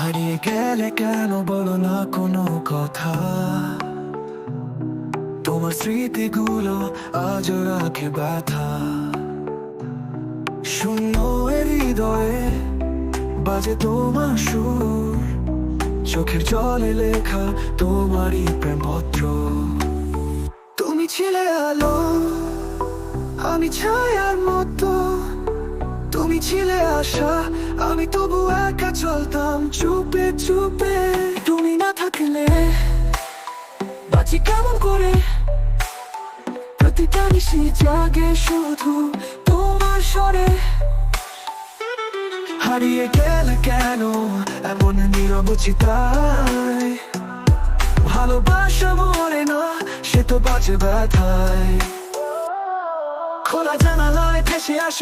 হারিয়ে গেলে কেন বলো না কোনো কথা, তোমার স্মৃতিগুলো আজও রাখে ব্যথা। শূন্য হৃদয়ে বাজে তোমার সুর, চোখের জলে লেখা তোমারই প্রেমপত্র। তুমি ছিলে আলো, আমি ছায়ার মতো, তুমি ছিলে আশা, আমি তবু একা চলতাম চুপে চুপে। তুমি না থাকলে বাঁচি কেমন করে, প্রতিটা নিশি জাগে শুধু তোমার স্বরে। হারিয়ে গেলে কেন এমন নিরবচ্ছিন্তায়, ভালোবাসা মরে না সে তো বাজে ব্যথায়। খোলা জানালায় ভেসে আসে